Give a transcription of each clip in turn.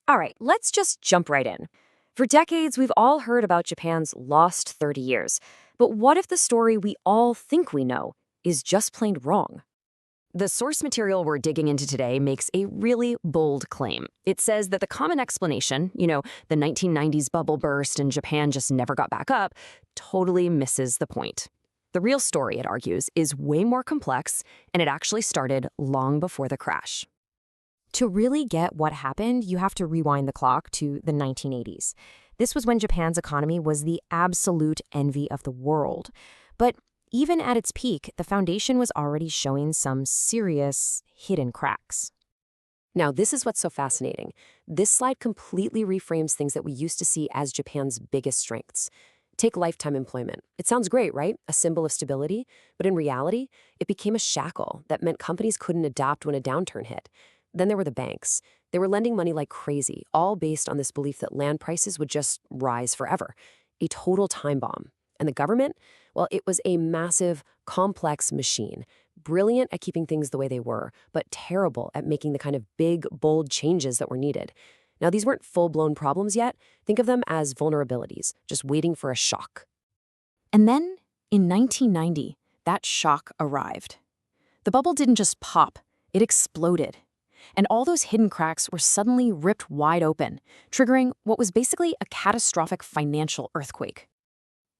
All right, let's just jump right in. For decades, we've all heard about Japan's lost 30 years. But what if the story we all think we know is just plain wrong? The source material we're digging into today makes a really bold claim. It says that the common explanation, the 1990s bubble burst and Japan just never got back up, totally misses the point. The real story, it argues, is way more complex, and it actually started long before the crash. To really get what happened, you have to rewind the clock to the 1980s. This was when Japan's economy was the absolute envy of the world. But even at its peak, the foundation was already showing some serious hidden cracks. Now, this is what's so fascinating. This slide completely reframes things that we used to see as Japan's biggest strengths. Take lifetime employment. It sounds great, right? A symbol of stability. But in reality, it became a shackle that meant companies couldn't adapt when a downturn hit. Then there were the banks. They were lending money like crazy, all based on this belief that land prices would just rise forever. A total time bomb. And the government? Well, it was a massive, complex machine, brilliant at keeping things the way they were, but terrible at making the kind of big, bold changes that were needed. Now, these weren't full-blown problems yet. Think of them as vulnerabilities, just waiting for a shock. And then, in 1990, that shock arrived. The bubble didn't just pop, it exploded. And all those hidden cracks were suddenly ripped wide open, triggering what was basically a catastrophic financial earthquake.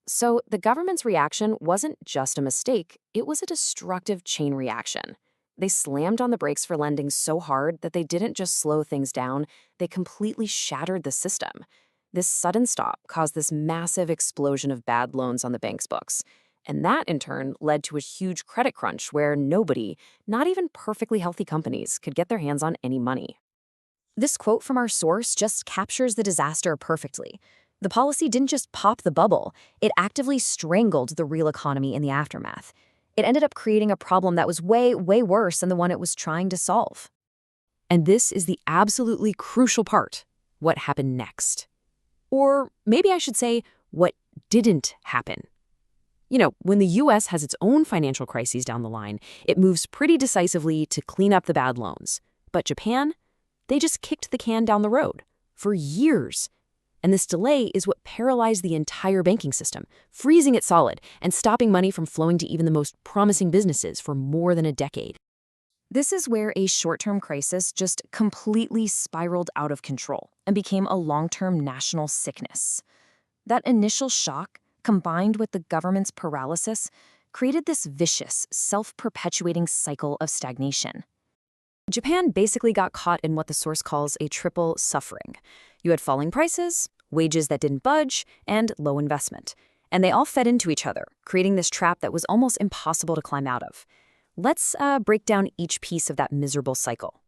So the government's reaction wasn't just a mistake, it was a destructive chain reaction. They slammed on the brakes for lending so hard that they didn't just slow things down, they completely shattered the system. This sudden stop caused this massive explosion of bad loans on the bank's books. And that, in turn, led to a huge credit crunch where nobody, not even perfectly healthy companies, could get their hands on any money. This quote from our source just captures the disaster perfectly. The policy didn't just pop the bubble, it actively strangled the real economy in the aftermath. It ended up creating a problem that was way, way worse than the one it was trying to solve. And this is the absolutely crucial part: what happened next. Or maybe I should say, what didn't happen. When the US has its own financial crises down the line, it moves pretty decisively to clean up the bad loans. But Japan, they just kicked the can down the road for years. And this delay is what paralyzed the entire banking system, freezing it solid and stopping money from flowing to even the most promising businesses for more than a decade. This is where a short-term crisis just completely spiraled out of control and became a long-term national sickness. That initial shock, combined with the government's paralysis, created this vicious, self-perpetuating cycle of stagnation. Japan basically got caught in what the source calls a triple suffering. You had falling prices, wages that didn't budge, and low investment. And they all fed into each other, creating this trap that was almost impossible to climb out of. Let's break down each piece of that miserable cycle.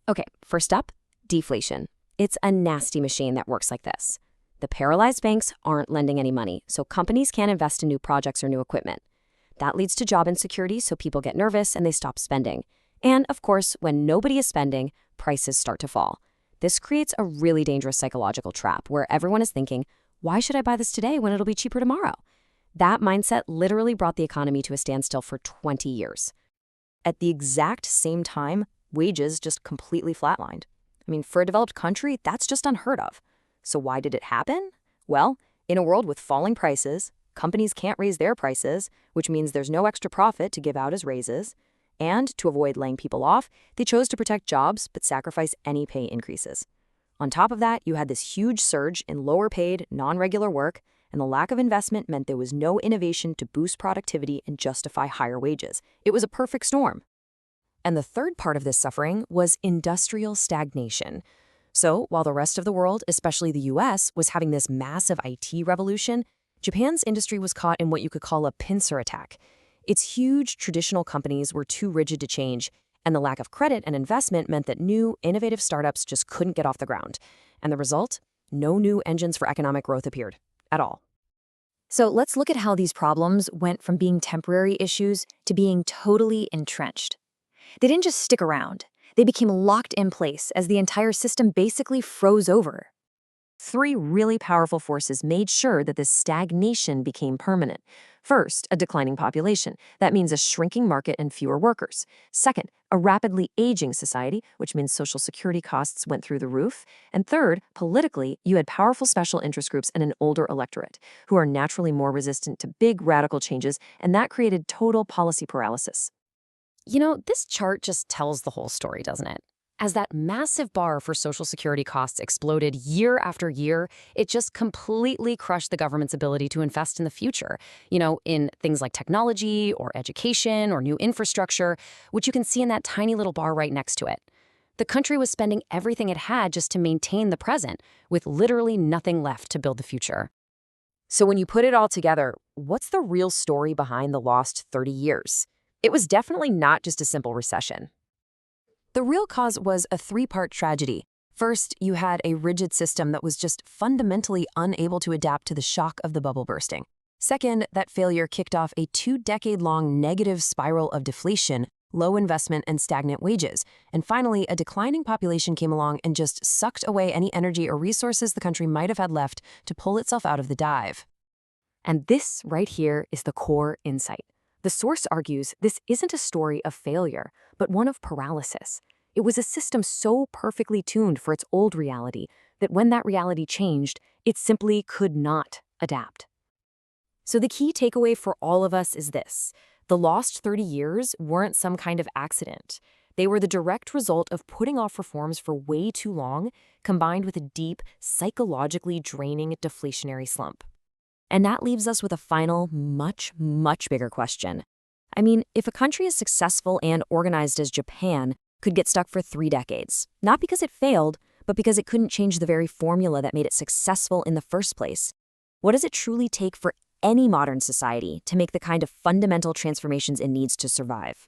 Okay, first up, deflation. It's a nasty machine that works like this. The paralyzed banks aren't lending any money, so companies can't invest in new projects or new equipment. That leads to job insecurity, so people get nervous and they stop spending. And, of course, when nobody is spending, prices start to fall. This creates a really dangerous psychological trap where everyone is thinking, why should I buy this today when it'll be cheaper tomorrow? That mindset literally brought the economy to a standstill for 20 years. At the exact same time, wages just completely flatlined. For a developed country, that's just unheard of. So why did it happen? Well, in a world with falling prices, companies can't raise their prices, which means there's no extra profit to give out as raises. And to avoid laying people off, they chose to protect jobs but sacrifice any pay increases. On top of that, you had this huge surge in lower-paid, non-regular work, and the lack of investment meant there was no innovation to boost productivity and justify higher wages. It was a perfect storm. And the third part of this suffering was industrial stagnation. So, while the rest of the world, especially the US, was having this massive IT revolution, Japan's industry was caught in what you could call a pincer attack. Its huge traditional companies were too rigid to change, and the lack of credit and investment meant that new, innovative startups just couldn't get off the ground. And the result? No new engines for economic growth appeared, at all. So let's look at how these problems went from being temporary issues to being totally entrenched. They didn't just stick around. They became locked in place as the entire system basically froze over. Three really powerful forces made sure that this stagnation became permanent. First, a declining population. That means a shrinking market and fewer workers. Second, a rapidly aging society, which means Social Security costs went through the roof. And third, politically, you had powerful special interest groups and an older electorate, who are naturally more resistant to big radical changes, and that created total policy paralysis. This chart just tells the whole story, doesn't it? As that massive bar for Social Security costs exploded year after year, it just completely crushed the government's ability to invest in the future, in things like technology or education or new infrastructure, which you can see in that tiny little bar right next to it. The country was spending everything it had just to maintain the present, with literally nothing left to build the future. So when you put it all together, what's the real story behind the lost 30 years? It was definitely not just a simple recession. The real cause was a three-part tragedy. First, you had a rigid system that was just fundamentally unable to adapt to the shock of the bubble bursting. Second, that failure kicked off a 2-decade-long negative spiral of deflation, low investment, and stagnant wages. And finally, a declining population came along and just sucked away any energy or resources the country might have had left to pull itself out of the dive. And this right here is the core insight. The source argues this isn't a story of failure, but one of paralysis. It was a system so perfectly tuned for its old reality that when that reality changed, it simply could not adapt. So the key takeaway for all of us is this. The lost 30 years weren't some kind of accident. They were the direct result of putting off reforms for way too long, combined with a deep, psychologically draining deflationary slump. And that leaves us with a final, much, much bigger question. If a country as successful and organized as Japan could get stuck for 3 decades, not because it failed, but because it couldn't change the very formula that made it successful in the first place, what does it truly take for any modern society to make the kind of fundamental transformations it needs to survive?